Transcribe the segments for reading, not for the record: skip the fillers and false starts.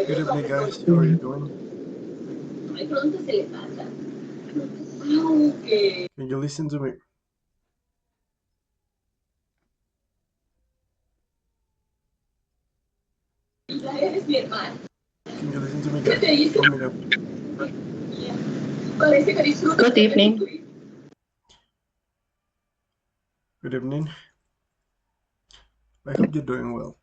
Good evening, guys. How are you doing? Can you listen to me? Can you listen to me, guys? Tell me now. Good evening. Good evening. I hope you're doing well.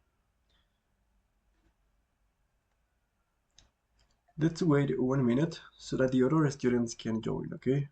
Let's wait 1 minute so that the other students can join, okay?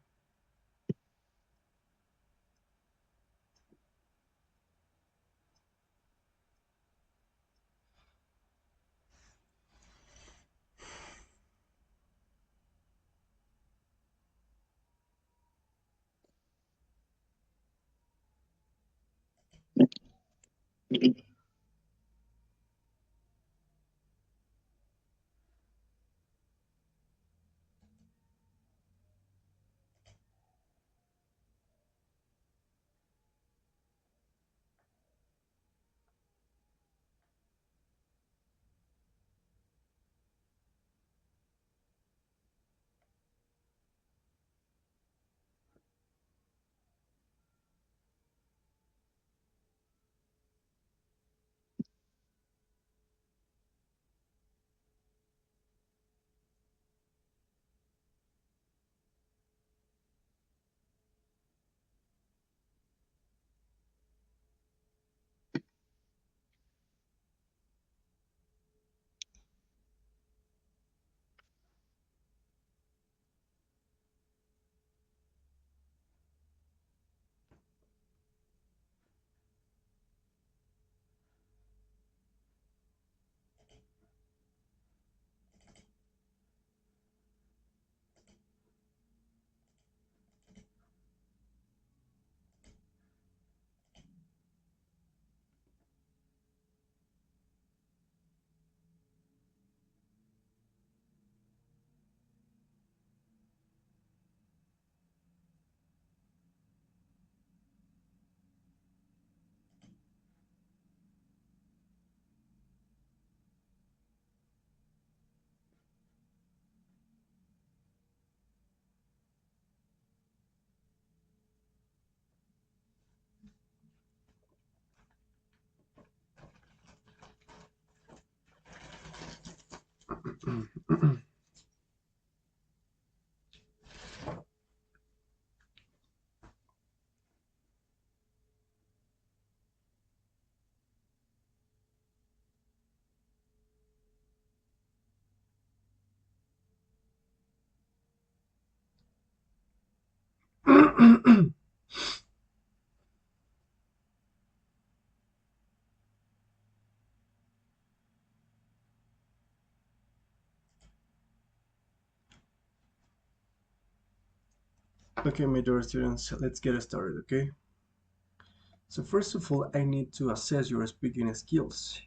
Okay, my dear students, let's get started, okay? So first of all, I need to assess your speaking skills.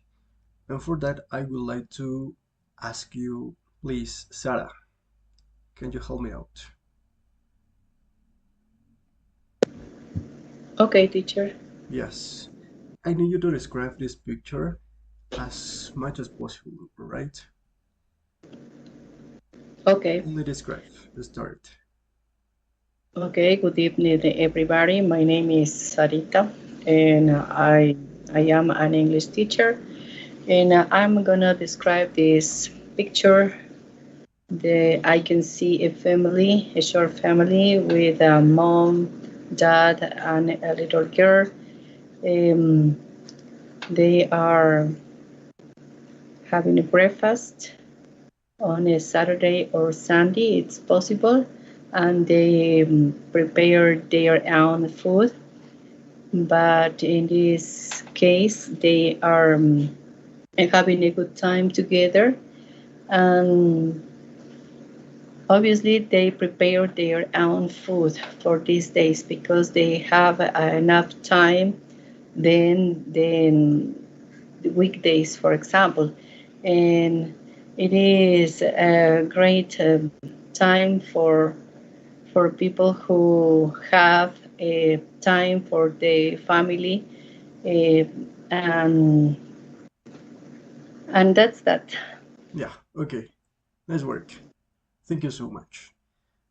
And for that, I would like to ask you, please, Sarah, can you help me out? Okay, teacher. Yes. I need you to describe this picture as much as possible, right? Okay. Only describe. Start. Okay. Good evening, everybody. My name is Sarita, and I am an English teacher, and I'm gonna describe this picture. I can see a family, a short family with a mom, dad, and a little girl. Um, they are having a breakfast on a Saturday or Sunday, it's possible, and they prepare their own food. But in this case, they are having a good time together, and obviously they prepare their own food for these days because they have enough time than the weekdays, for example, and it is a great time for people who have a time for the family, uh, and and that's that. Yeah, okay. Nice work. Thank you so much.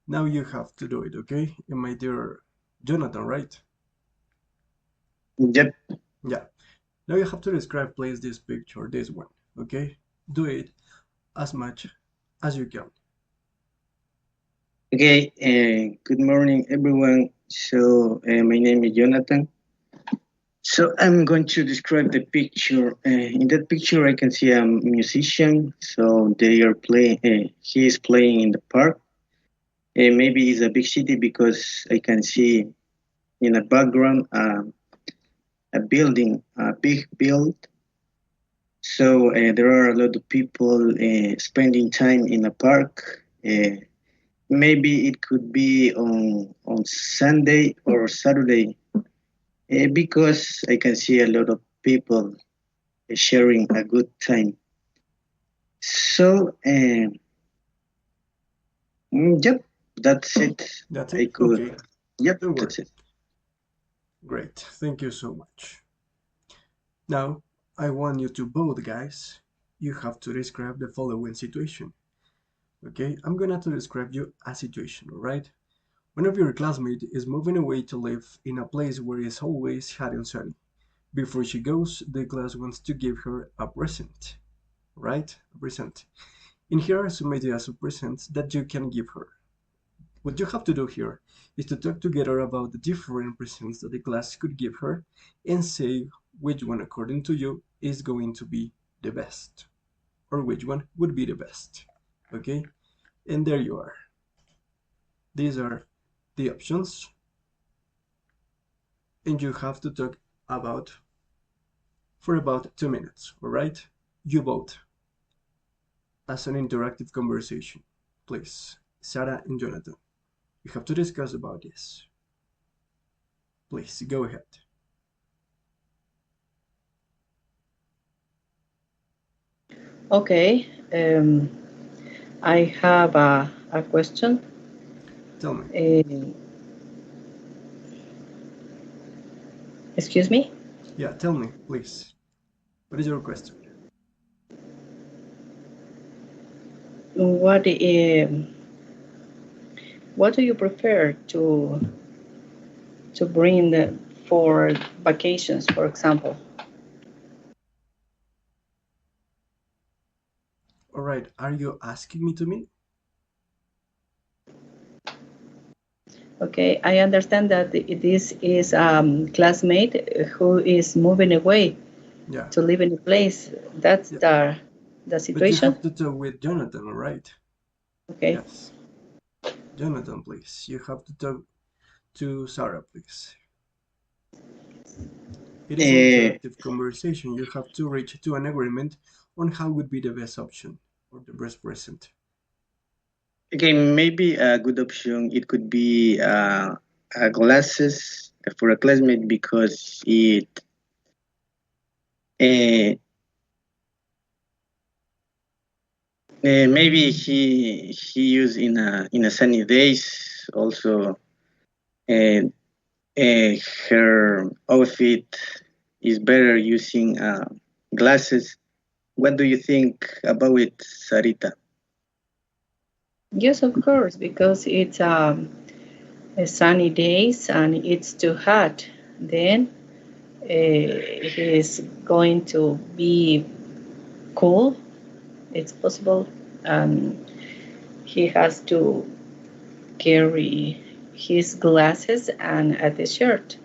Now you have to do it, okay? And my dear Jonathan, right? Yep. Yeah. Now you have to describe, please, this picture, this one, okay? Do it as much as you can. Okay. Good morning, everyone. So my name is Jonathan. So I'm going to describe the picture. In that picture, I can see a musician. So they are playing. He is playing in the park. Maybe it's a big city because I can see in the background a building, a big build. So there are a lot of people spending time in a park. Maybe it could be on Sunday or Saturday because I can see a lot of people sharing a good time. So, yep, that's it. That's I it? could, Okay. yep, Don't worry. that's it. Great. Thank you so much. Now, I want you to both guys, you have to describe the following situation. Okay? I'm gonna to describe you a situation, alright? One of your classmates is moving away to live in a place where it's always hot and sunny. Before she goes, the class wants to give her a present, right? A present. And here are some ideas of presents that you can give her. What you have to do here is to talk together about the different presents that the class could give her and say which one, according to you, is going to be the best or which one would be the best. Okay? And there you are. These are the options, and you have to talk about for about 2 minutes, alright? You vote as an interactive conversation. Please, Sarah and Jonathan, you have to discuss about this. Please, go ahead. Okay. I have a question. Tell me. Uh, Excuse me. Yeah, tell me, please. What is your question? What what do you prefer to bring for vacations, for example? Alright, are you asking me to me? Okay, I understand that this is classmate who is moving away Yeah, to live in a place. That's yeah. the But you situation. have to talk with Jonathan, alright? Okay. Yes. Jonathan, please. You have to talk to Sarah, please. It is an Uh, interactive conversation. You have to reach to an agreement on how would be the best option or the best present. okay, maybe a good option. It could be glasses for a classmate because uh, maybe he used in a sunny days. Also, uh, her outfit is better using glasses. What do you think about it, Sarita? Yes, of course, because it's sunny days and it's too hot. Then he's going to be cool. It's possible, and he has to carry his glasses and a t-shirt.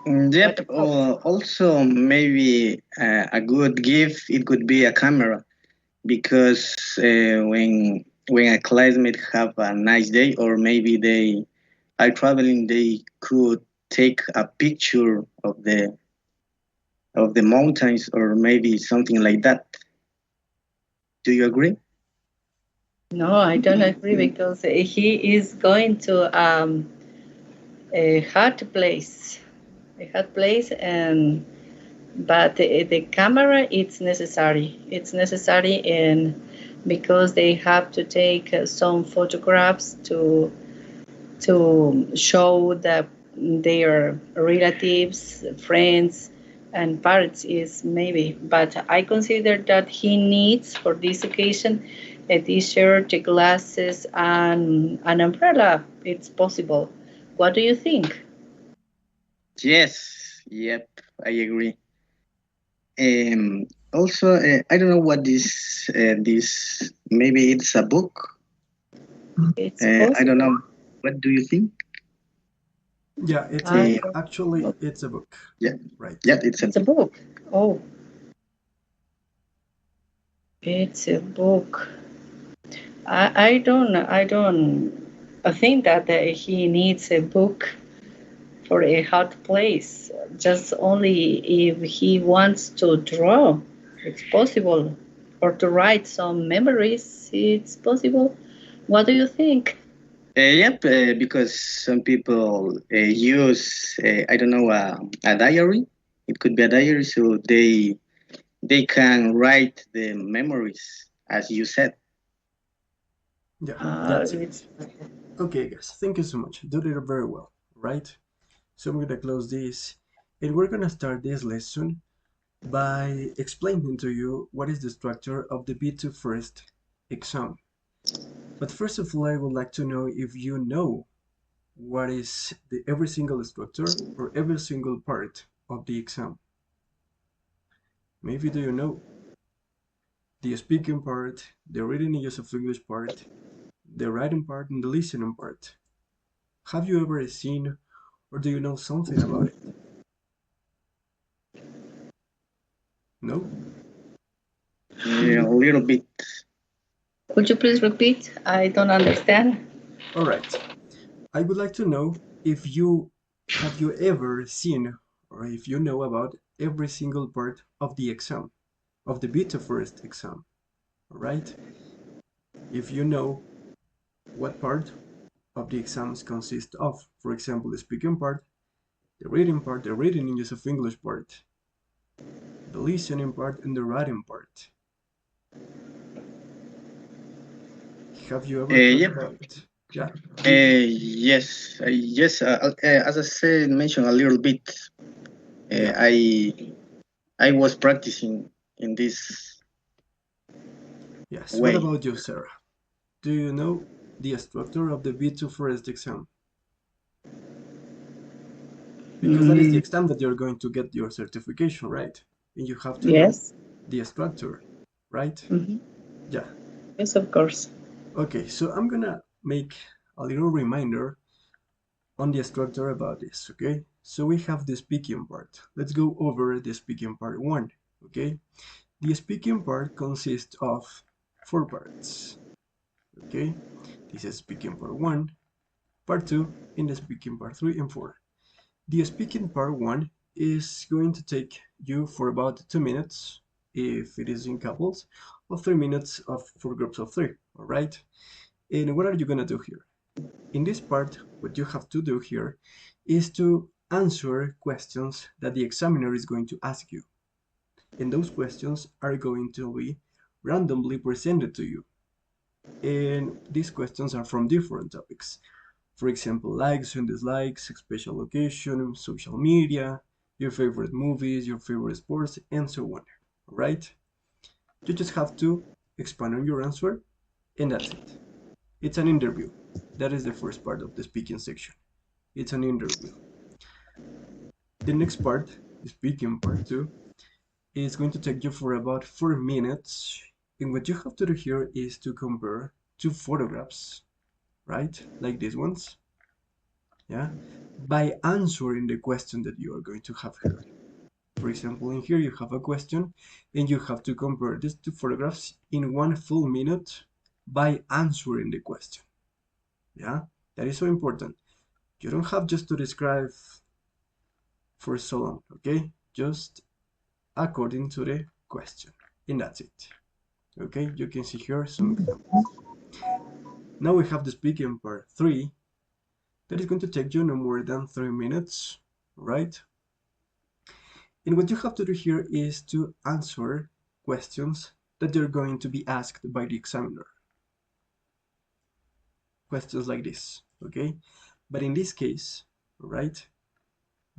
What Yep. about? Also, maybe a good gift. It could be a camera because when a classmate have a nice day, or maybe they are traveling, they could take a picture of the mountains, or maybe something like that. Do you agree? No, I don't agree because he is going to a hot place, and but the camera it's necessary. It's necessary, and because they have to take some photographs to show that their relatives, friends, and parts is maybe, but I consider that he needs for this occasion a t-shirt, glasses, and an umbrella. It's possible. What do you think? Yes, yep, I agree. Also, I don't know what this maybe it's a book. It's I don't possible. know. What do you think? Yeah, I don't actually know. it's a book, Yeah, right? yeah, it's a It's a book. book. Oh, it's a book. I think that he needs a book for a hot place. Just only if he wants to draw, it's possible. Or to write some memories, it's possible. What do you think? Yep, because some people use I don't know a diary. It could be a diary, so they can write the memories as you said. Yeah, that's It's it. Okay, guys, thank you so much. You did it very well, right? So I'm gonna close this, and we're gonna start this lesson by explaining to you what is the structure of the B2 first exam. But first of all, I would like to know if you know what is the every single structure or every single part of the exam. Maybe do you know the speaking part, the reading and use of English part, the writing part, and the listening part. Have you ever seen or do you know something about it? No? A little bit. Could you please repeat? I don't understand. All right. I would like to know if you have you ever seen or if you know about every single part of the exam, of the beta first exam, all right? If you know what part of the exams consist of, for example, the speaking part, the reading and use of English part, the listening part, and the writing part. Have you ever thought Yep. about it? Yeah, Yes. As I said, mentioned a little bit. Uh, yeah. I I was practicing in this Yes. What way. about you, Sarah? Do you know the structure of the B2 first exam? Because that is the Mm, exam that you're going to get your certification, right? And you have to know yes. the structure, right? Hmm. Yeah. Yes, of course. Okay, so I'm gonna make a little reminder on the structure about this, okay? So we have the speaking part. Let's go over the speaking part one, okay? The speaking part consists of four parts, okay? This is speaking part one, part two, and the speaking part three and four. The speaking part one is going to take you for about 2 minutes if it is in couples, or 3 minutes for groups of three, all right? And what are you gonna do here? In this part, what you have to do here is to answer questions that the examiner is going to ask you. And those questions are going to be randomly presented to you. And these questions are from different topics. For example, likes and dislikes, special location, social media, your favorite movies, your favorite sports, and so on. Right? You just have to expand on your answer, and that's it. It's an interview. That is the first part of the speaking section. It's an interview. The next part, the speaking part two, is going to take you for about 4 minutes. And what you have to do here is to compare two photographs, right? Like these ones, yeah, by answering the question that you are going to have here. For example, in here you have a question and you have to compare these two photographs in 1 full minute by answering the question. Yeah, that is so important. You don't have just to describe for so long, okay? Just according to the question. And that's it. Okay, you can see here some examples. Now we have the speaking part three that is going to take you no more than 3 minutes, right? And what you have to do here is to answer questions that are going to be asked by the examiner. Questions like this, okay? But in this case, right,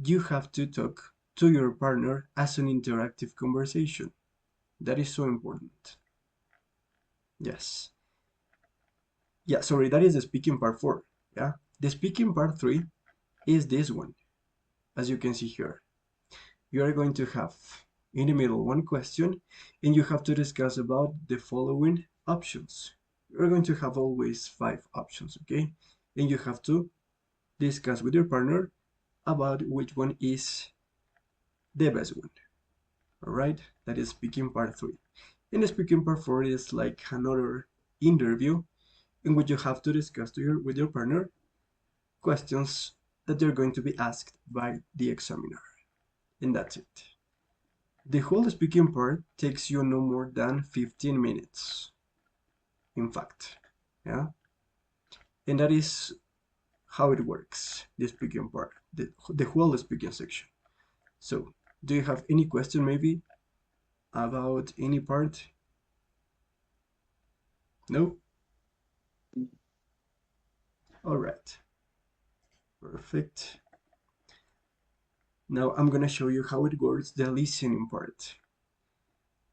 you have to talk to your partner as an interactive conversation. That is so important. Yes. Yeah, sorry, that is the speaking part 4. Yeah. The speaking part 3 is this one, as you can see here. You are going to have in the middle one question, and you have to discuss about the following options. You're going to have always 5 options, okay? And you have to discuss with your partner about which one is the best one. All right, that is speaking part 3. And the speaking part 4 is like another interview in which you have to discuss with your partner questions that they're going to be asked by the examiner. And that's it. The whole speaking part takes you no more than 15 minutes, in fact. Yeah, and that is how it works, the speaking part, the whole speaking section. So, do you have any question maybe about any part? No? All right, perfect. Now I'm gonna show you how it works, the listening part.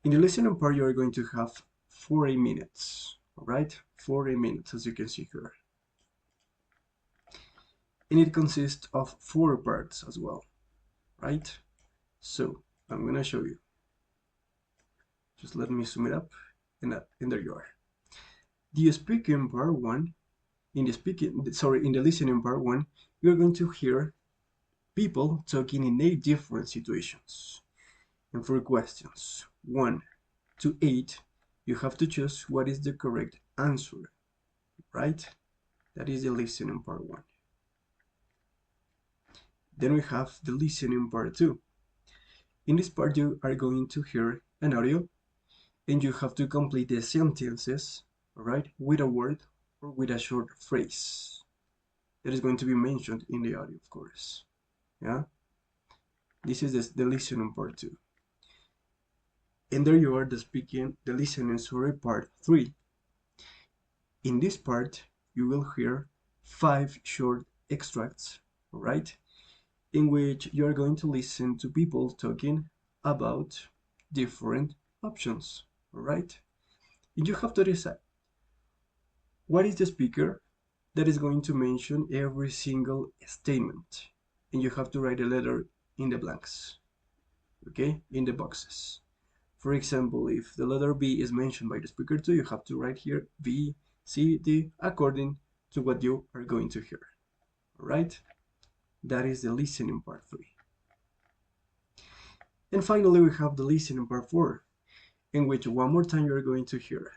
In the listening part, you're going to have 40 minutes, all right? 40 minutes, as you can see here. And it consists of 4 parts as well, right? So I'm gonna show you. Just let me zoom it up, and there you are. The speaking part 1, in the listening part 1, you're going to hear people talking in 8 different situations. And for questions 1 to 8, you have to choose what is the correct answer, right? That is the listening part 1. Then we have the listening part 2. In this part, you are going to hear an audio, and you have to complete the sentences, right, with a word or with a short phrase that is going to be mentioned in the audio, of course. Yeah, this is the listening part 2. And there you are, the listening, sorry, part 3. In this part, you will hear 5 short extracts, right, in which you are going to listen to people talking about different options, right? And you have to decide what is the speaker that is going to mention every single statement. And you have to write a letter in the blanks, okay, in the boxes. For example, if the letter B is mentioned by the speaker 2, you have to write here B, C, D, according to what you are going to hear, all right? That is the listening part 3. And finally, we have the listening part 4, in which one more time you're going to hear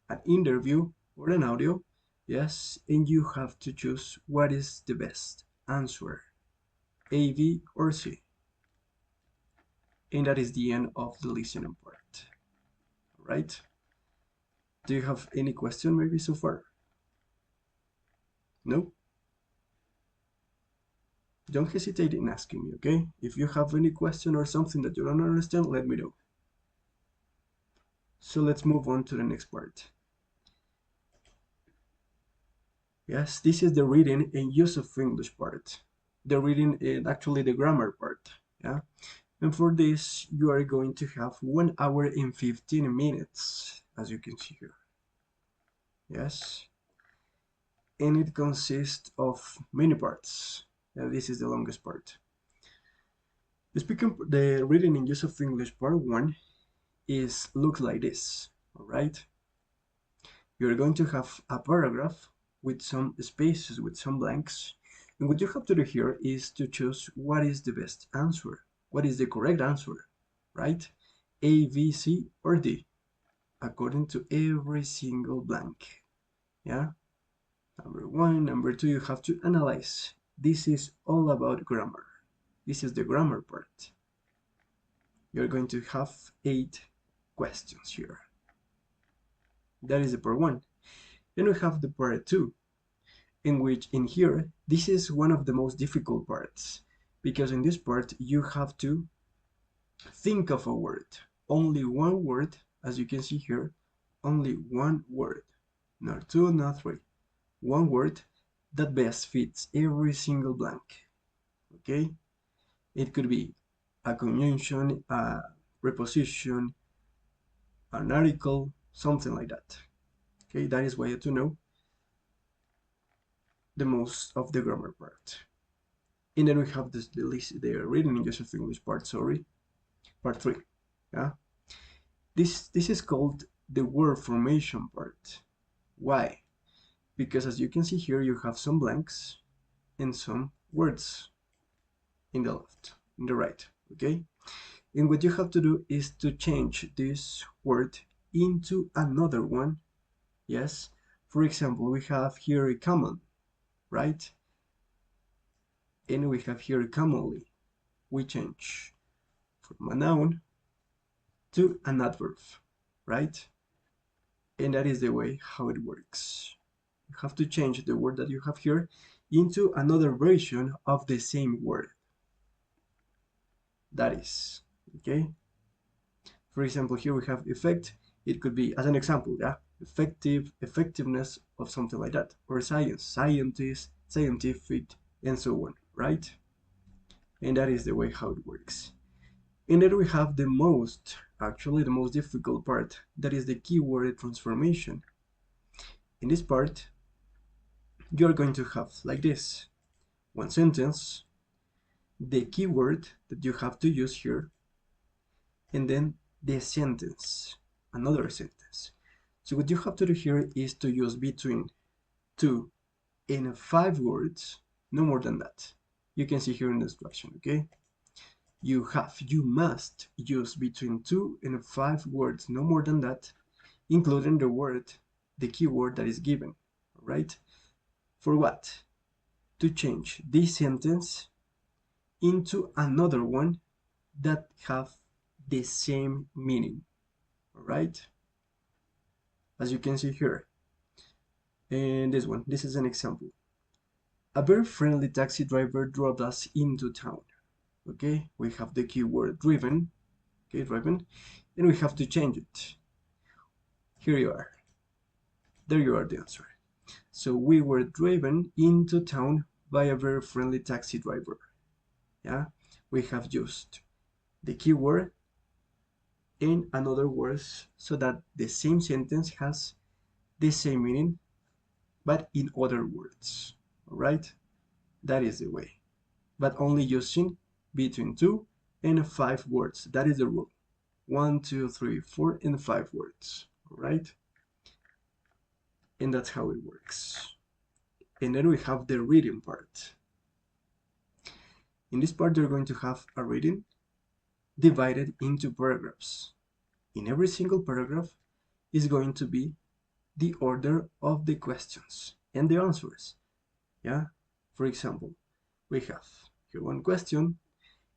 an interview or an audio, yes, and you have to choose what is the best answer, A, B, or C. And that is the end of the listening part, right? Do you have any question maybe so far? No? Don't hesitate in asking me, okay? If you have any question or something that you don't understand, let me know. So let's move on to the next part. Yes, this is the reading and use of English part. The reading is actually the grammar part, yeah? And for this, you are going to have 1 hour and 15 minutes, as you can see here. Yes? And it consists of many parts. This is the longest part. The reading and use of English part 1 looks like this, all right? You're going to have a paragraph with some spaces, with some blanks. And what you have to do here is to choose what is the best answer. What is the correct answer, right? A, B, C, or D, according to every single blank. Yeah? Number 1, number 2, you have to analyze. This is all about grammar. This is the grammar part. You're going to have 8 questions here. That is the part 1. Then we have the part 2, in which in here, this is one of the most difficult parts, because in this part, you have to think of a word. Only one word, as you can see here, only one word. Not 2, not 3. One word that best fits every single blank. Okay? It could be a conjunction, a preposition, an article, something like that. Okay, that is why you have to know the most of the grammar part. And then we have the reading English of English part, sorry, part 3. Yeah, this is called the word formation part. Why? Because as you can see here, you have some blanks and some words in the left, in the right, okay? And what you have to do is to change this word into another one, yes? For example, we have here a common, right? And we have here commonly. We change from a noun to an adverb, right? And that is the way how it works. You have to change the word that you have here into another version of the same word. That is, okay? For example, here we have effect. It could be, as an example, yeah, effectiveness of something like that, or science, scientist, scientific, and so on, right? And that is the way how it works. And then we have actually the most difficult part, that is the keyword transformation. In this part, you're going to have like this, one sentence, the keyword that you have to use here, and then the sentence, another sentence. So what you have to do here is to use between 2 and 5 words, no more than that. You can see here in the instruction, okay? You must use between 2 and 5 words, no more than that, including the keyword that is given, right? For what? To change this sentence into another one that have the same meaning, all right? As you can see here. And this is an example. A very friendly taxi driver drove us into town. Okay, we have the keyword driven, okay, driven, and we have to change it. Here you are. There you are, the answer. So we were driven into town by a very friendly taxi driver. Yeah, we have used the keyword in another words so that the same sentence has the same meaning, but in other words. All right, that is the way. But only using between 2 and 5 words. That is the rule. 1, 2, 3, 4, and 5 words. All right? And that's how it works. And then we have the reading part. In this part, you're going to have a reading divided into paragraphs. In every single paragraph is going to be the order of the questions and the answers. Yeah? For example, we have here one question,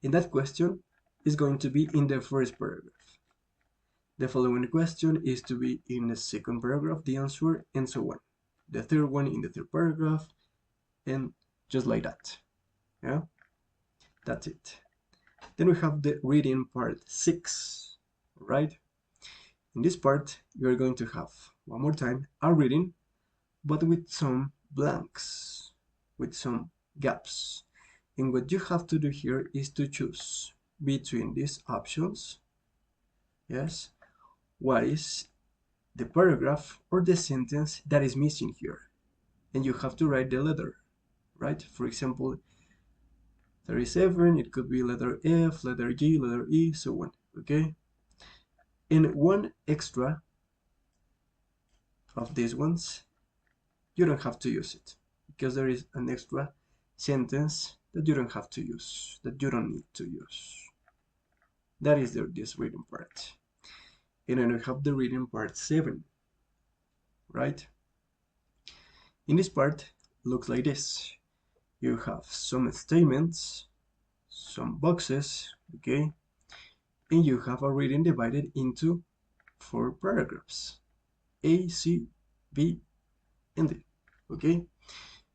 and that question is going to be in the first paragraph. The following question is to be in the second paragraph, the answer, and so on. The third one in the third paragraph, and just like that. Yeah, that's it. Then we have the reading part 6, right? In this part, you're going to have, one more time, a reading, but with some blanks, with some gaps. And what you have to do here is to choose between these options, yes, what is the paragraph or the sentence that is missing here. And you have to write the letter, right? For example, 37, it could be letter F, letter G, letter E, so on, okay? And one extra of these ones, you don't have to use it because there is an extra sentence that you don't have to use, that you don't need to use. That is this reading part. And then we have the reading part 7, right? In this part, looks like this. You have some statements, some boxes, okay? And you have a reading divided into 4 paragraphs, A, C, B, and D, okay?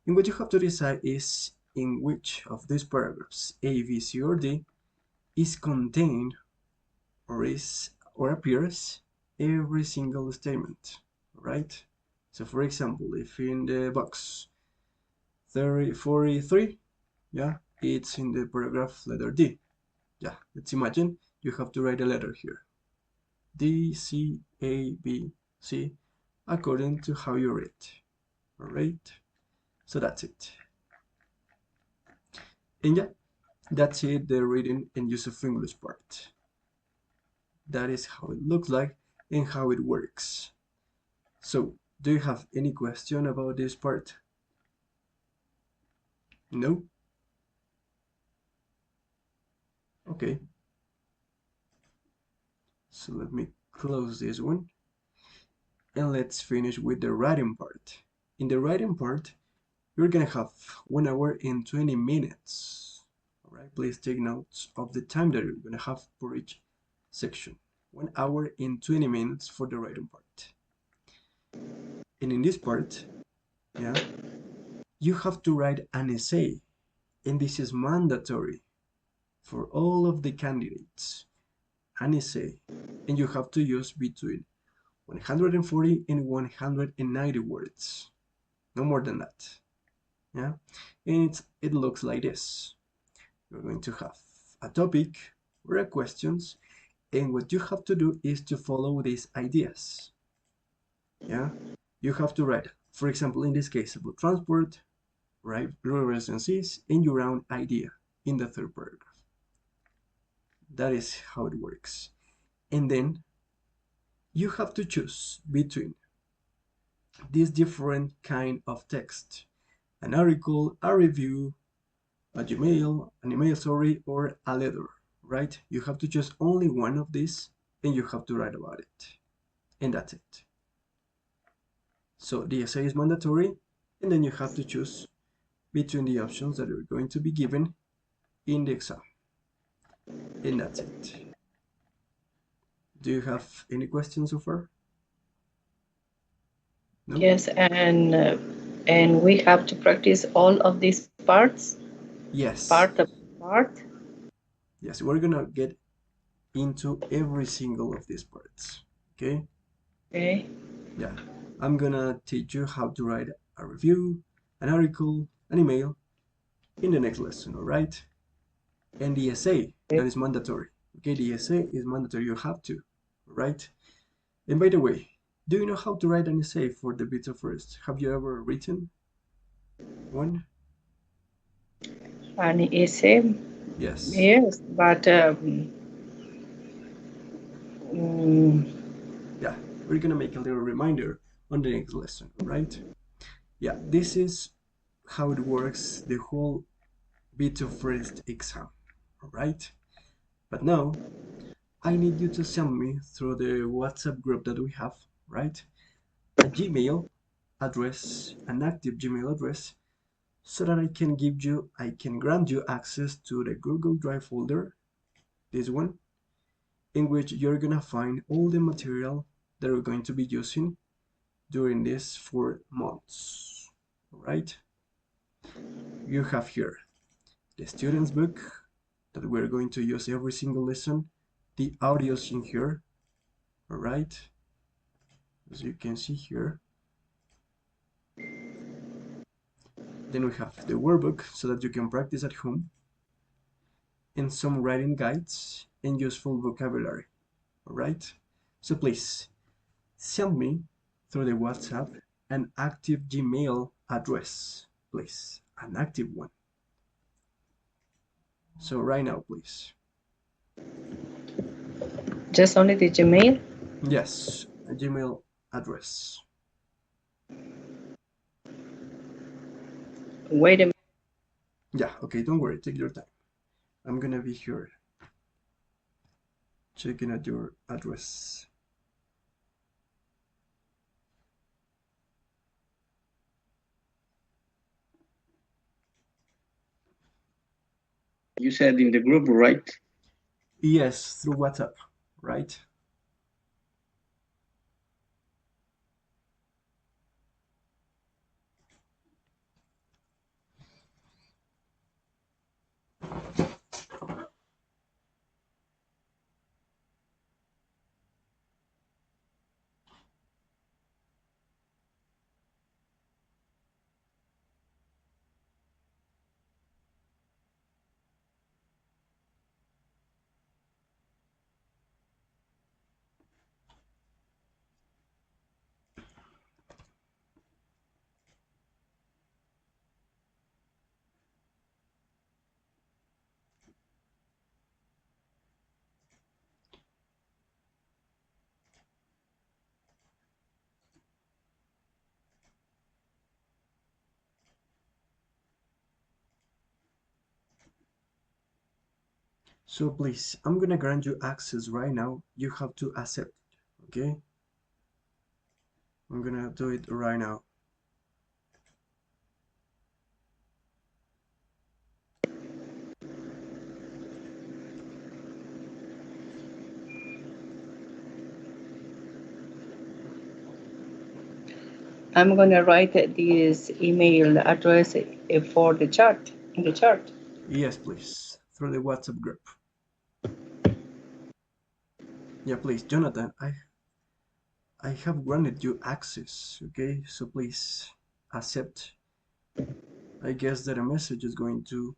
And what you have to decide is in which of these paragraphs, A, B, C, or D, is contained or appears every single statement, right? So for example, if in the box 43, yeah, it's in the paragraph letter D. Yeah, let's imagine you have to write a letter here. D, C, A, B, C, according to how you read. All right, so that's it. And yeah, that's it, the reading and use of English part. That is how it looks like and how it works. So, do you have any question about this part? No? Okay. So let me close this one and let's finish with the writing part. In the writing part, you're gonna have 1 hour and 20 minutes. All right, please take notes of the time that you're gonna have for each section. 1 hour and 20 minutes for the writing part. And in this part, yeah, you have to write an essay, and this is mandatory for all of the candidates. An essay, and you have to use between 140 and 190 words, no more than that. Yeah, and it looks like this. You're going to have a topic or a questions, and what you have to do is to follow these ideas. Yeah, you have to write, for example, in this case, about transport, right? References and your own idea in the third paragraph. That is how it works. And then you have to choose between this different kind of text: an article, a review, an email, sorry, or a letter, right? You have to choose only one of these and you have to write about it. And that's it. So the essay is mandatory, and then you have to choose between the options that are going to be given in the exam. And that's it. Do you have any questions so far? No? Yes, and we have to practice all of these parts, Yes. part of part. Yes, we're gonna get into every single of these parts. Okay? Okay. Yeah. I'm gonna teach you how to write a review, an article, an email in the next lesson, alright? And the essay, that is mandatory. Okay, the essay is mandatory, you have to, alright? And by the way, do you know how to write an essay for the Beta First? Have you ever written one? An essay, Yes. yes, but mm, Yeah, we're gonna make a little reminder on the next lesson, alright? Yeah, this is how it works, the whole Beta First exam, alright? But now, I need you to send me through the WhatsApp group that we have, right? A Gmail address, an active Gmail address, so that I can grant you access to the Google Drive folder, this one, in which you're gonna find all the material that we're going to be using during these 4 months, all right? You have here the student's book that we're going to use every single lesson, the audios in here, all right? As you can see here. Then we have the workbook so that you can practice at home, and some writing guides and useful vocabulary. Alright? So please send me through the WhatsApp an active Gmail address. Please, an active one. So right now, please. just only the Gmail. Yes, a Gmail address. Wait a minute. Yeah, okay, don't worry, take your time. I'm gonna be here checking at your address. You said in the group, right? Yes, through WhatsApp, right? So please, I'm gonna grant you access right now. You have to accept, okay? I'm gonna do it right now. I'm gonna write this email address for the chat in the chat. Yes, please, through the WhatsApp group. Yeah, please, Jonathan, I have granted you access, okay? So please accept. I guess that a message is going to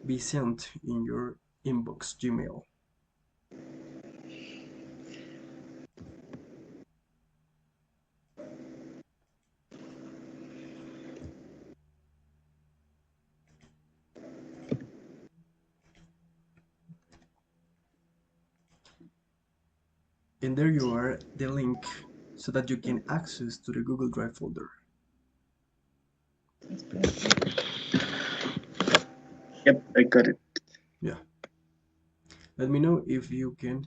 be sent in your inbox Gmail. And there you are, the link so that you can access to the Google Drive folder. Yep, I got it. Yeah. Let me know if you can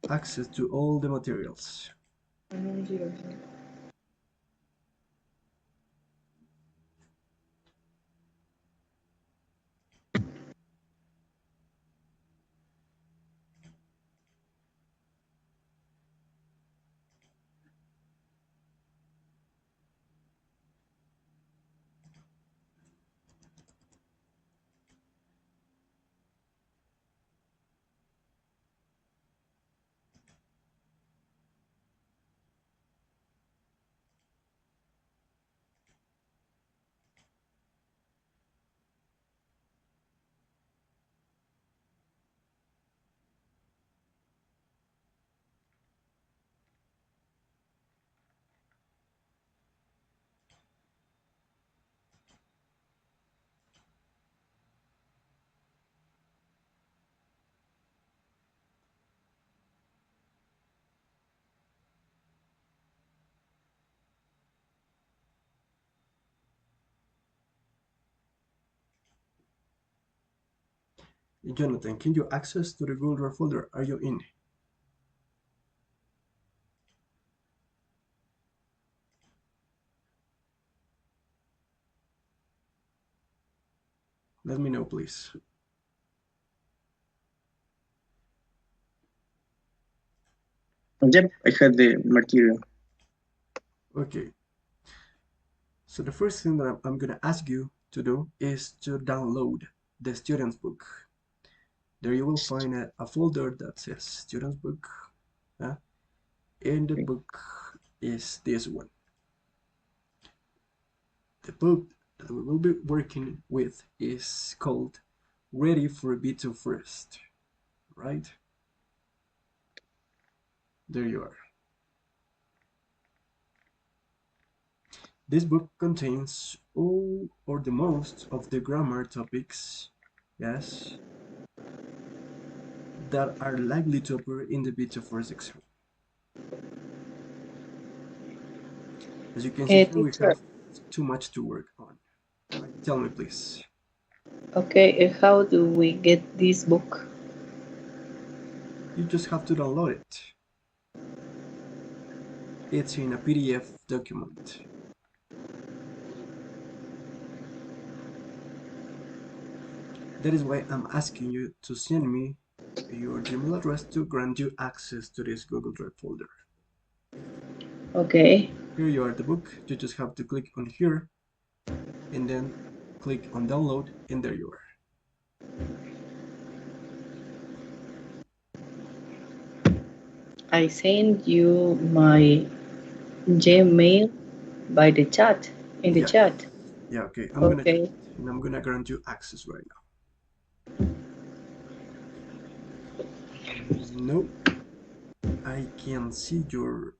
access to all the materials. Jonathan, can you access to the Google Drive folder? Are you in? Let me know, please. Yep, I had the material. Okay. So the first thing that I'm going to ask you to do is to download the student's book. There you will find a folder that says student's book. And the book is this one. The book that we will be working with is called Ready for B2 First, right? There you are. This book contains all or the most of the grammar topics, yes, that are likely to appear in the B2 First exam. As you can see here, we Teacher, have too much to work on. Right? Tell me, please. okay, how do we get this book? You just have to download it. It's in a PDF document. That is why I'm asking you to send me your Gmail address to grant you access to this Google Drive folder. Okay. Here you are, the book. You just have to click on here and then click on download, and there you are. I send you my Gmail by the chat, in the Yeah, chat. yeah, okay. I'm gonna check Okay. it and I'm gonna grant you access right now. No, I can see you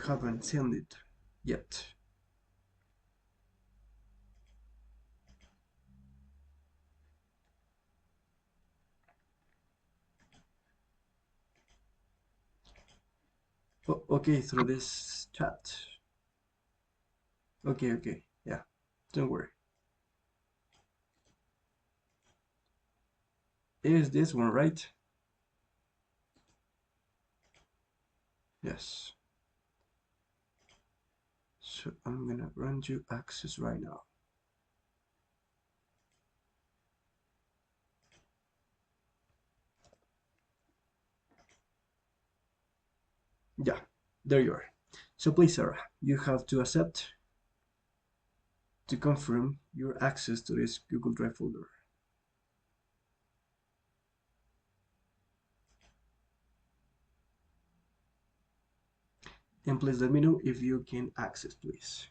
haven't sent it yet. Oh, okay, through this chat. Okay, yeah, don't worry. is this one, right? Yes. So I'm gonna grant you access right now. Yeah, there you are. So please, Sarah, you have to accept to confirm your access to this Google Drive folder. And please let me know if you can access, please.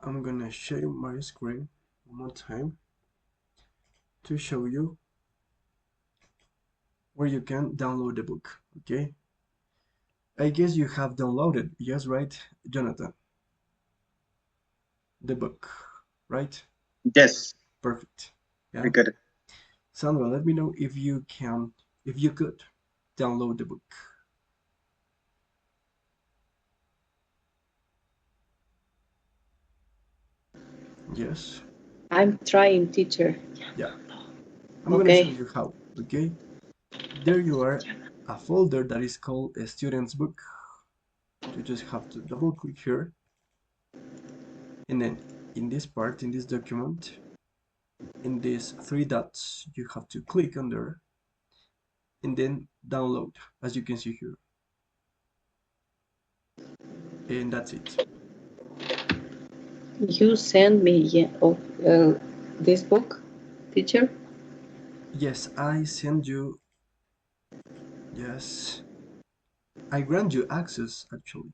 I'm gonna share my screen one more time to show you where you can download the book, okay? I guess you have downloaded, yes, right, Jonathan? The book, right? Yes, Perfect. I Yeah. got it. Sandra, let me know if you can, if you could download the book. Yes. I'm trying, teacher. Yeah. I'm gonna show Okay. you how, okay? There you are, a folder that is called a student's book. You just have to double click here, and then in this part, in this document, in these three dots, you have to click on there and then download, as you can see here. And that's it. You send me this book, teacher? Yes, I send you, yes, I grant you access actually.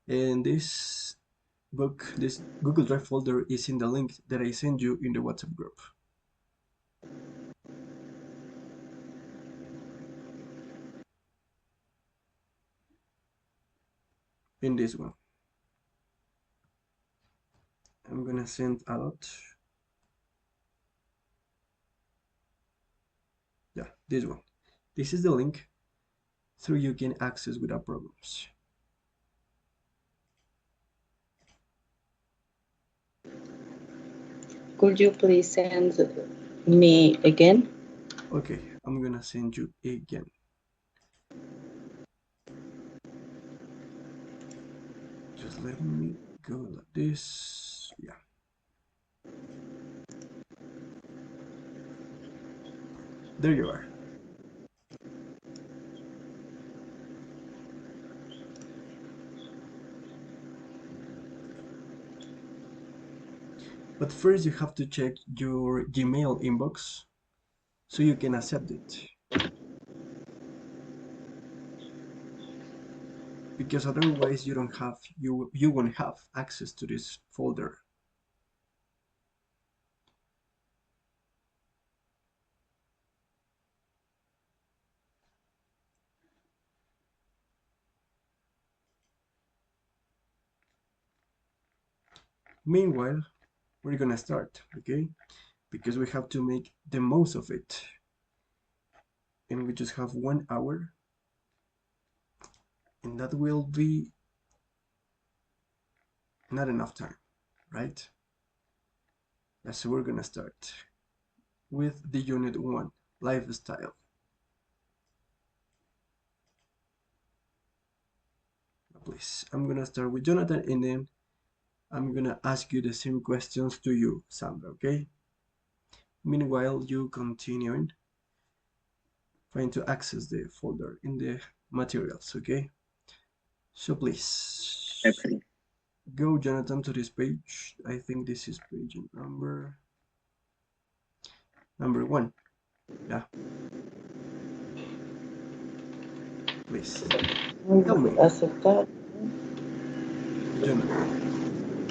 And this book, this Google Drive folder is in the link that I send you in the WhatsApp group. In this one. I'm gonna send a lot. Yeah, this one. This is the link through you can access without problems. Could you please send me again? Okay, I'm gonna send you again. Just let me go like this. Yeah. There you are. But first you have to check your Gmail inbox so you can accept it. Because otherwise you don't have you won't have access to this folder. Meanwhile, we're gonna start, okay? Because we have to make the most of it. And we just have 1 hour. And that will be not enough time, right? So we're gonna start with the unit 1, lifestyle. Please, I'm gonna start with Jonathan and then I'm gonna ask you the same questions to you, Sandra, okay? Meanwhile, you continuing trying to access the folder in the materials, okay? So please, Okay. go Jonathan to this page. I think this is page number 1. Yeah, please, tell me, Aceptar. Jonathan.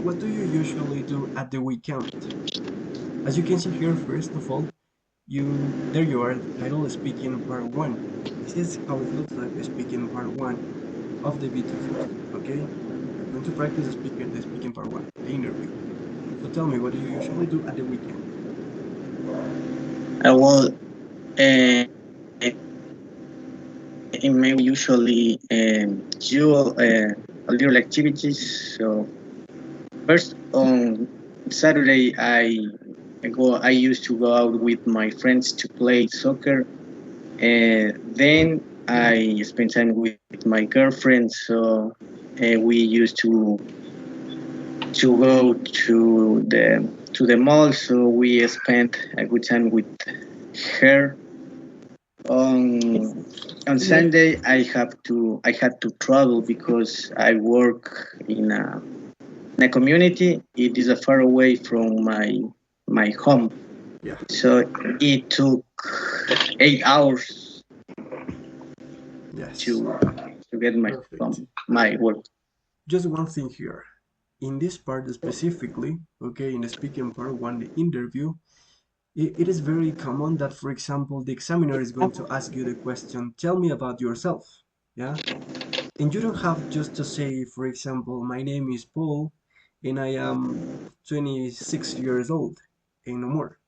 what do you usually do at the weekend? As you can see here, first of all, there you are, the title is speaking part one. This is how it looks like the speaking part one of the B2 first, okay? We're going to practice the speaking part one, the interview. So tell me, what do you usually do at the weekend? I will in my usually do little activities. So first on Saturday, I used to go out with my friends to play soccer. Then I spent time with my girlfriend. So we used to go to the mall. So we spent a good time with her. On Sunday, I had to travel because I work in a community. It is a far away from my home, Yeah, so it took 8 hours yes, to get my perfect. from my work. Just one thing here. In this part specifically, okay, in the speaking part one, the interview, it is very common that, for example, the examiner is going to ask you the question, tell me about yourself. Yeah. And you don't have just to say, for example, my name is Paul and I am 26 years old and no more.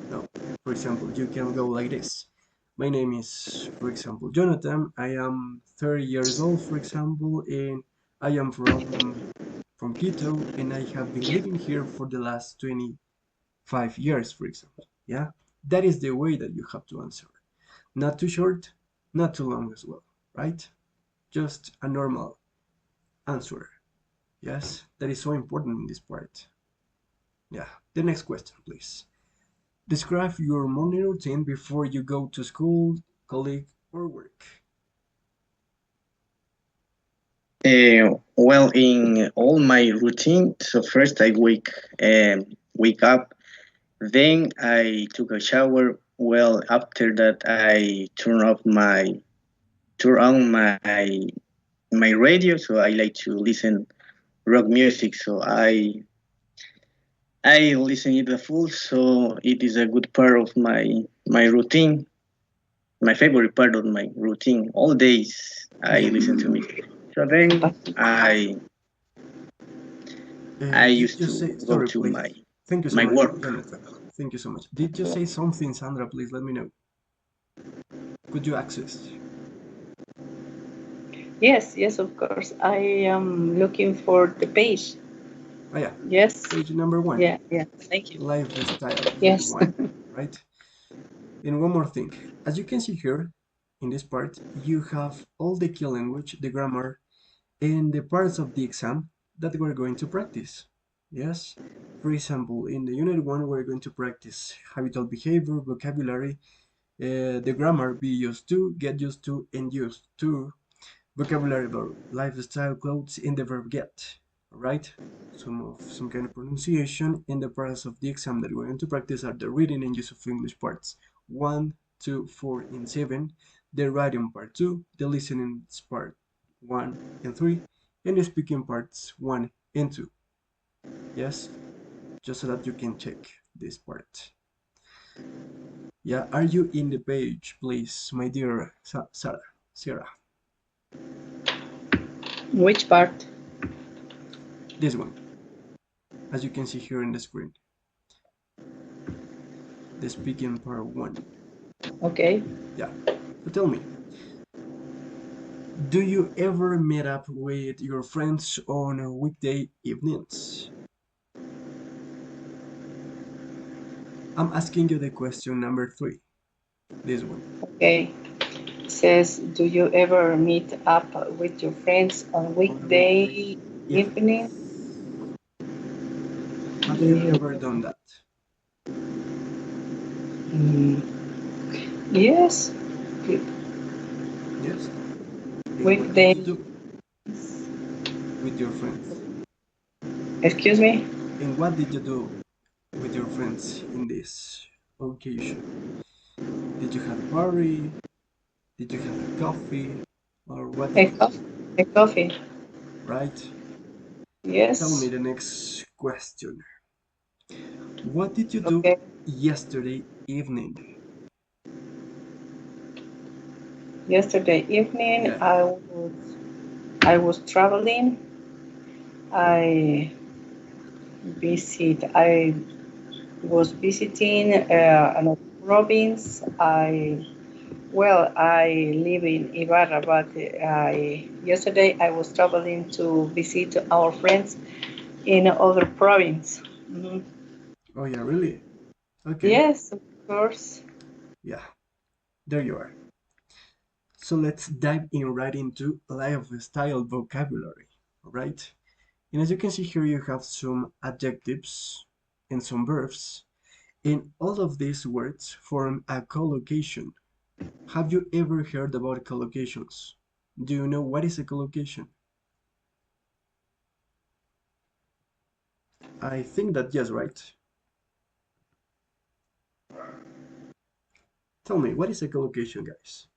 No. For example, you can go like this. My name is, for example, Jonathan. I am 30 years old, for example, and I am from Quito and I have been living here for the last 25 years, for example. Yeah, that is the way that you have to answer. Not too short, not too long as well, right? Just a normal answer. Yes, that is so important in this part. Yeah, the next question, please. Describe your morning routine before you go to school, colleague, or work. Well, in all my routine, so first I wake up. Then I took a shower. Well, after that I turn on my radio. So I like to listen rock music. So I listen it the full. So it is a good part of my routine. My favorite part of my routine. All days I Yeah. listen to music. So then I Did used you to say, go sorry, to please. Thank you so my much, work. Jonathan. Thank you so much. Did you say something, Sandra? Please let me know. Could you access? Yes, yes, of course. I am looking for the page. Oh, yeah. Yes. Page number one, Yeah, yeah. Thank you. lifestyle Yes. one, right? And one more thing. As you can see here, in this part, you have all the key language, the grammar, and the parts of the exam that we're going to practice. Yes? For example, in the unit one, we're going to practice habitual behavior, vocabulary, the grammar, be used to, get used to, and used to, vocabulary verb, lifestyle, clothes, and the verb get. Alright? Some kind of pronunciation, and the parts of the exam that we're going to practice are the reading and use of English parts 1, 2, 4, and 7, the writing part 2, the listening part 1 and 3, and the speaking parts 1 and 2. Yes? Just so that you can check this part. Yeah, are you in the page, please, my dear Sarah? Which part? This one, as you can see here in the screen, the speaking part 1. Okay. Yeah. So tell me, do you ever meet up with your friends on weekday evenings? I'm asking you the question number 3, this one. Okay. It says, do you ever meet up with your friends on On weekday weekday evening? evenings. Have you Mm, ever done that? mm, yes. Yes? And what did Weekday. you do with your friends? Excuse me? And what did you do with your friends in this occasion? Did you have a party? Did you have a coffee? Or what A did you do? coffee. A coffee. Right? Tell me Yes. the next question. What did you do Okay. yesterday evening? Yesterday evening, Yeah. I was traveling. I I was visiting another province. I live in Ibarra, but yesterday I was traveling to visit our friends in other province. Mhm. Oh, yeah, really? Okay. Yes, of course. Yeah, there you are. So let's dive in right into lifestyle vocabulary, right? And as you can see here, you have some adjectives and some verbs, and all of these words form a collocation. Have you ever heard about collocations? Do you know what is a collocation? I think that yes, right? Tell me, what is a collocation, guys?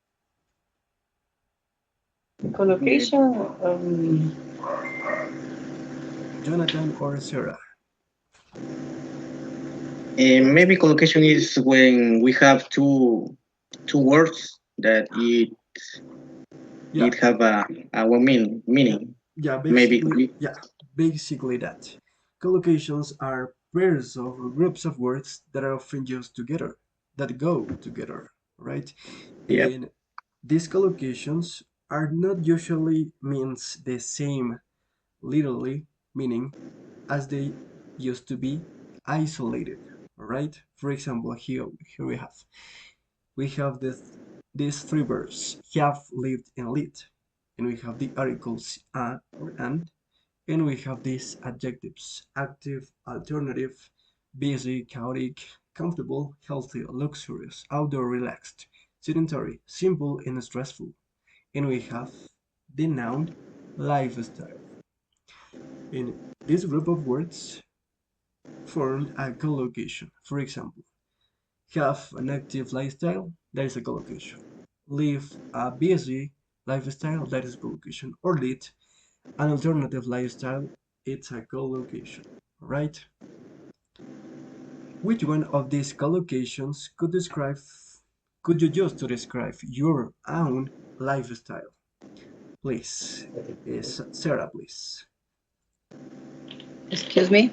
Yeah. Collocation. Jonathan or Sarah? Maybe collocation is when we have two words that Yeah, it have a one meaning. yeah, Maybe basically that. Collocations are pairs or groups of words that are often used together, that go together, right? yep. And these collocations are not usually means the same literally meaning as they used to be isolated, right? For example, here we have these three verbs: have, lived, and lit, and we have the articles a or and we have these adjectives: active, alternative, busy, chaotic, comfortable, healthy, luxurious, outdoor, relaxed, sedentary, simple, and stressful. And we have the noun lifestyle. In this group of words formed a collocation. For example, have an active lifestyle, that is a collocation. Live a busy lifestyle, that is a collocation. Or lead an alternative lifestyle, it's a collocation, right? Which one of these collocations could you use to describe your own lifestyle? Please, Sarah, please. Excuse me.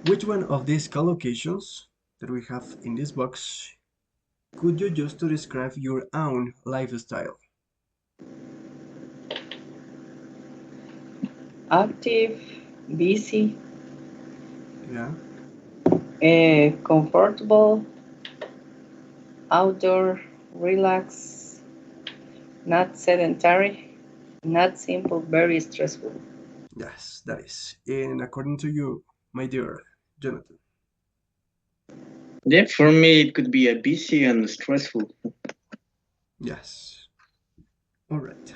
Which one of these collocations that we have in this box could you use to describe your own lifestyle? Active, busy, Yeah, comfortable, outdoor, relax, not sedentary, not simple, very stressful. yes, that is. And according to you, my dear Jonathan. Yeah, for me it could be a busy and stressful. Yes. All right.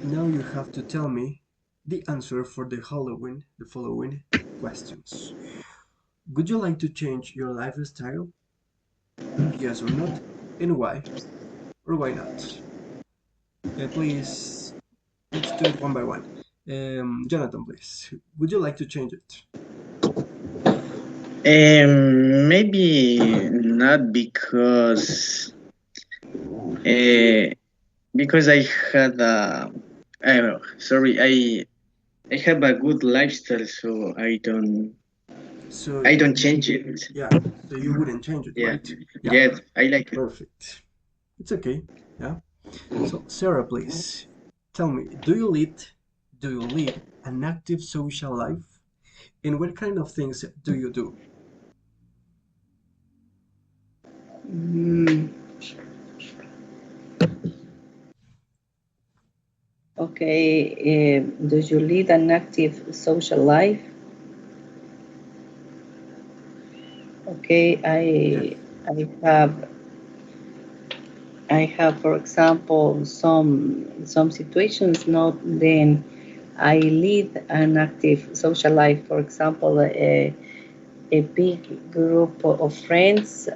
Now you have to tell me the answer for the following questions. Would you like to change your lifestyle? Yes or not? And why? Or why not? Please, let's do it one by one. Jonathan, please. Would you like to change it? Maybe not uh, because I had sorry, I have a good lifestyle, so So, I don't change it. yeah, so you wouldn't change it, Yeah, right? Yeah, yes, I like it. perfect. It's okay. Yeah. So, Sarah, please tell me, do you lead an active social life? And what kind of things do you do? Mm, okay. Do you lead an active social life? Okay. Yes. I have, for example, some situations. Not then I lead an active social life. For example, a big group of friends.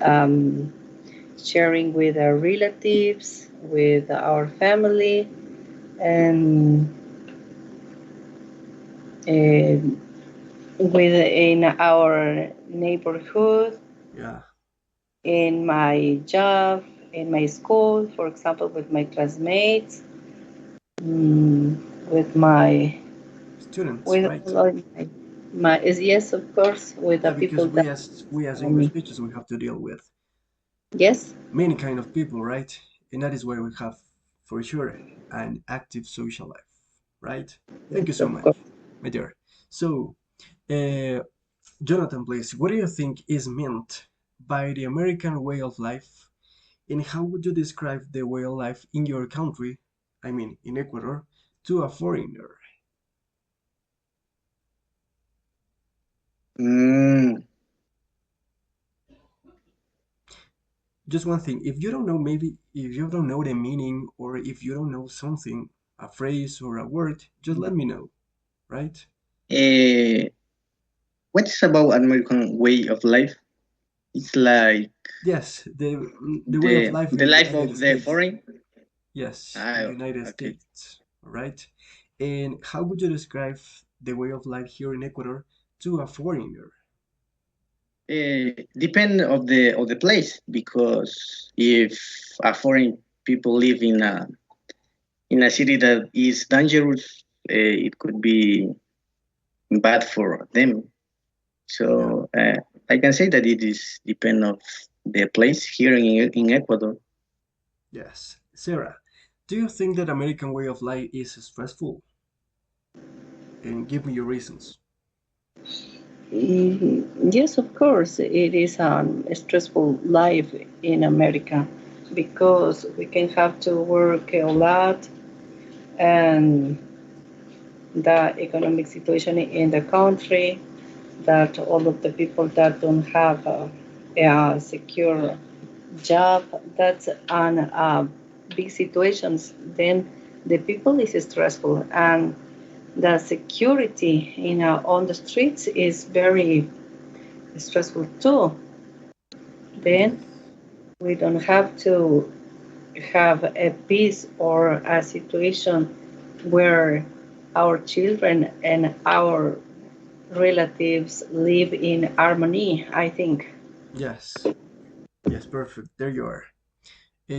sharing with our relatives, with our family, and uh, within our neighborhood, Yeah, in my job, in my school, for example, with my classmates, with my students, with right? all of my yes, of course, with the Yeah, because people that we as know English me. teachers we have to deal with Yes, many kind of people, right? And that is why we have, for sure, an active social life, right? Thank you yes, so of course. much, my dear. So, uh, Jonathan, please, what do you think is meant by the American way of life, and how would you describe the way of life in your country, I mean, in Ecuador, to a foreigner? Mm, Just one thing, if you don't know, maybe if you don't know the meaning, or if you don't know something, a phrase or a word, just let me know, right? eh, what is about American way of life? It's like Yes, the way of life the in the life United of the States. foreign. Yes, in the Ah, United okay. States, all right? And how would you describe the way of life here in Ecuador to a foreigner? Depend of the place because if a foreign people live in a city that is dangerous, it could be bad for them. Yeah, So I can say that it is depend of the place here in Ecuador. yes. Sarah, do you think that American way of life is stressful? And give me your reasons. Yes, of course, it is a stressful life in America because we can have to work a lot, and the economic situation in the country, that all of the people that don't have a secure job, that's an big situations. Then the people is stressful, and the security on the streets is very stressful too. Yes, Then we don't have to have a peace or a situation where our children and our relatives live in harmony, I think. yes, yes, perfect. There you are.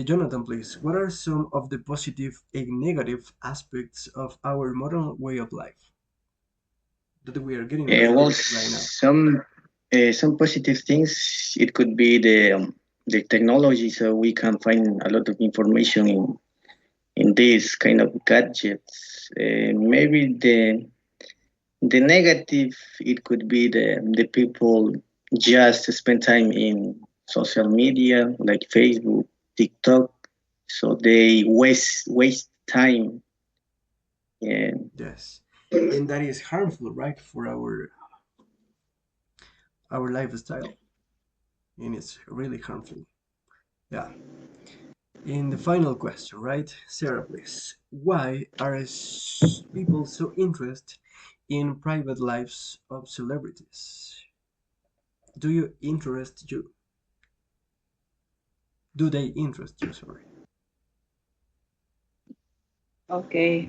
Jonathan, please, what are some of the positive and negative aspects of our modern way of life that we are getting Well, ready right now? some positive things. It could be the technology, so we can find a lot of information in these kind of gadgets. Maybe the negative, it could be the people just spend time in social media like Facebook, TikTok, so they waste time. Yeah. Yes, and that is harmful, right, for our lifestyle, and it's really harmful. Yeah. In the final question, right, Sarah, please, why are people so interested in private lives of celebrities? Do you interest you? Do they interest you? Sorry. Okay,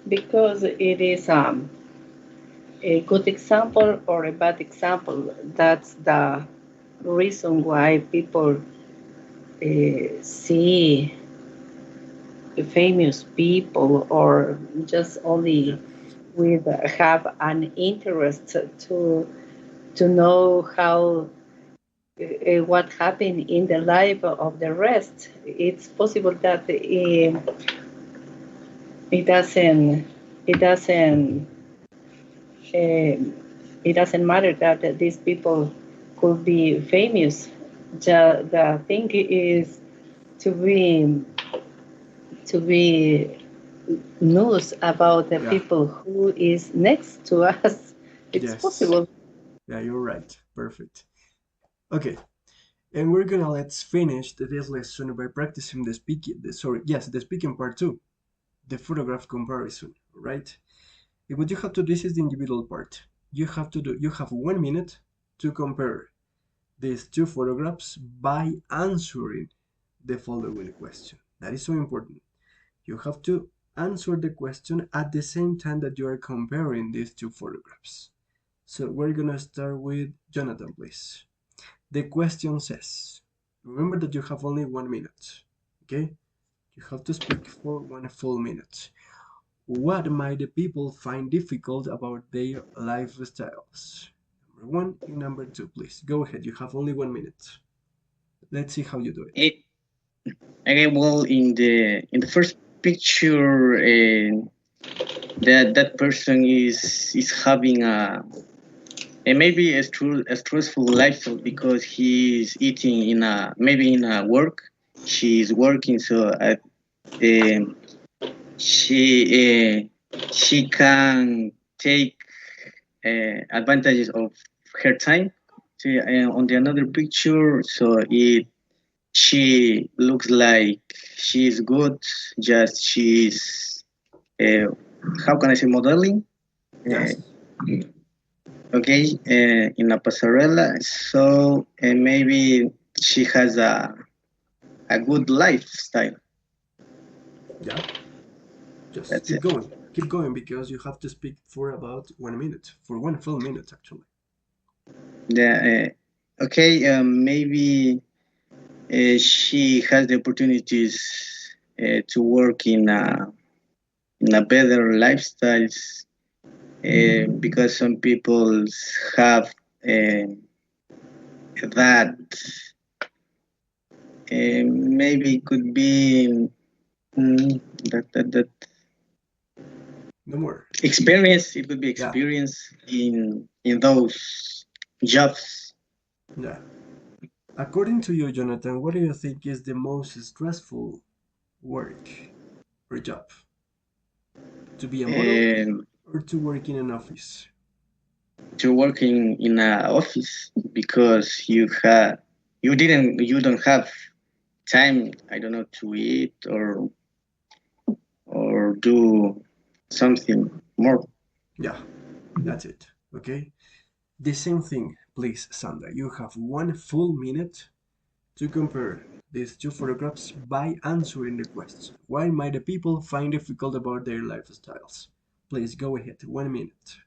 because it is a good example or a bad example. That's the reason why people see famous people, or just only Yes. with have an interest to know how what happened in the life of the rest. It's possible that it doesn't it doesn't uh, it doesn't matter that these people could be famous. The thing is to be news about the Yeah. people who is next to us. It's Yes. possible. Yeah, you're right. Perfect. Okay. And we're gonna let's finish this lesson by practicing the speaking. The speaking part too, the photograph comparison. Right. What you have to do, this is the individual part. You have 1 minute to compare these two photographs by answering the following question. That is so important. You have to answer the question at the same time that you are comparing these two photographs. So we're gonna start with Jonathan, please. The question says, remember that you have only 1 minute, okay? You have to speak for 1 full minute. What might the people find difficult about their lifestyles? Number one and number two, please. Go ahead, you have only 1 minute. Let's see how you do it. It, okay, well, in the first picture, that person is having a maybe a stressful lifestyle because he's eating in a maybe in a work. She's working, so um, she can take advantages of her time. So, on the another picture, so it she looks like she's good. Just she's uh, how can I say modeling? Uh, Yes? okay, in a passerella. So maybe she has a good lifestyle. Yeah? Just That's keep it. going. Keep going because you have to speak for about 1 minute, for 1 full minute actually. Yeah. Okay. Maybe she has the opportunities to work in a better lifestyles because some people have that maybe could be that No more. experience. It could be Yeah, experience in those jobs. yeah. According to you, Jonathan, what do you think is the most stressful work or job? To be a model um, or to work in an office? to working in a office because you don't have time, I don't know, to eat or do something more. Yeah, that's it. Okay. The same thing, please, Sandra. You have 1 full minute to compare these two photographs by answering the question. Why might the people find difficult about their lifestyles? Please go ahead. 1 minute.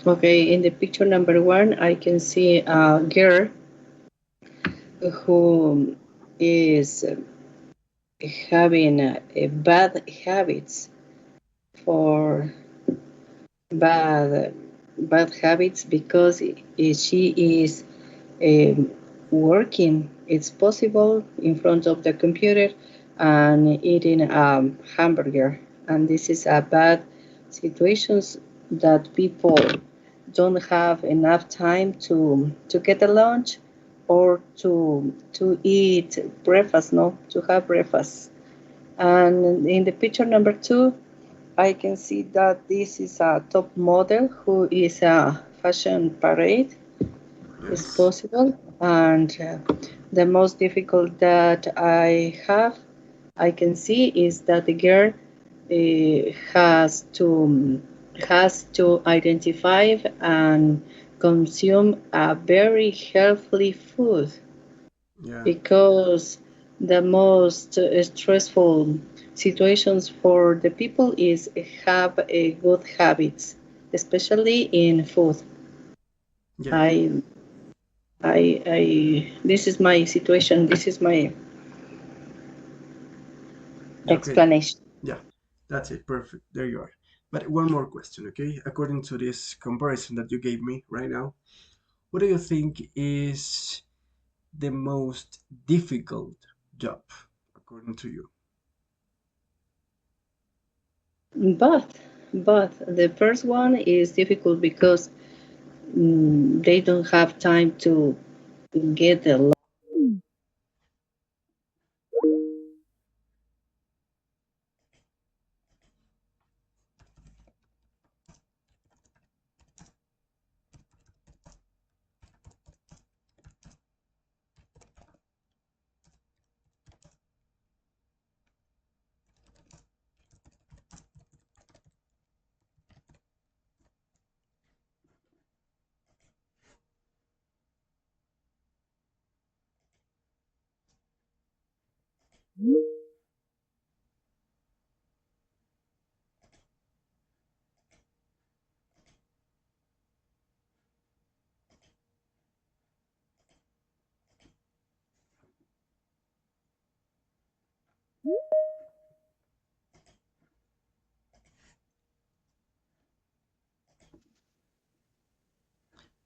Okay, in the picture number one, I can see a girl who is having bad habits for bad bad habits because she is um, working. It's possible in front of the computer and eating a hamburger, and this is a bad situations that people don't have enough time to get a lunch or to eat breakfast, no, to have breakfast. And in the picture number two, I can see that this is a top model who is a fashion parade. Is Yes. possible, and the most difficult that I can see is that the girl has to identify and consume a very healthy food Yeah. because the most stressful situations for the people is have a good habits, especially in food. Yeah. I this is my situation. This is my Yeah. Okay. explanation. Yeah. That's it. Perfect. There you are. But one more question, okay? According to this comparison that you gave me right now, what do you think is the most difficult job, according to you? But but the first one is difficult because they don't have time to get the.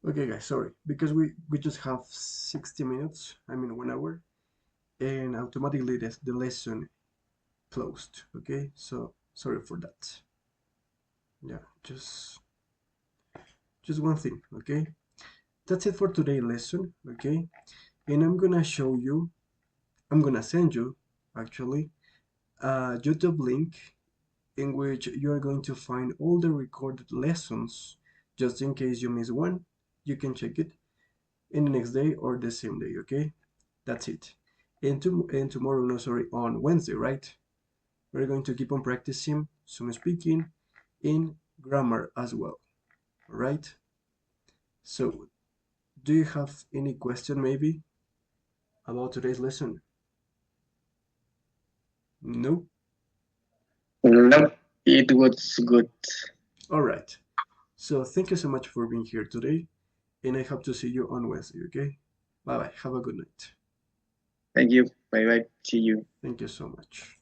Okay, guys, sorry, because we just have 60 minutes, I mean 1 hour, and automatically the lesson closed. Okay, so sorry for that. Yeah, just one thing. Okay, that's it for today's lesson. Okay, and I'm gonna send you actually a YouTube link in which you are going to find all the recorded lessons. Just in case you miss one, you can check it in the next day or the same day. Okay, that's it. And tomorrow, no, sorry, on Wednesday, right? We're going to keep on practicing some speaking in grammar as well. All right. So, do you have any question maybe about today's lesson? No? No, it was good. All right. So, thank you so much for being here today, and I hope to see you on Wednesday, okay? Bye bye. Have a good night. Thank you. Bye bye. See you. Thank you so much.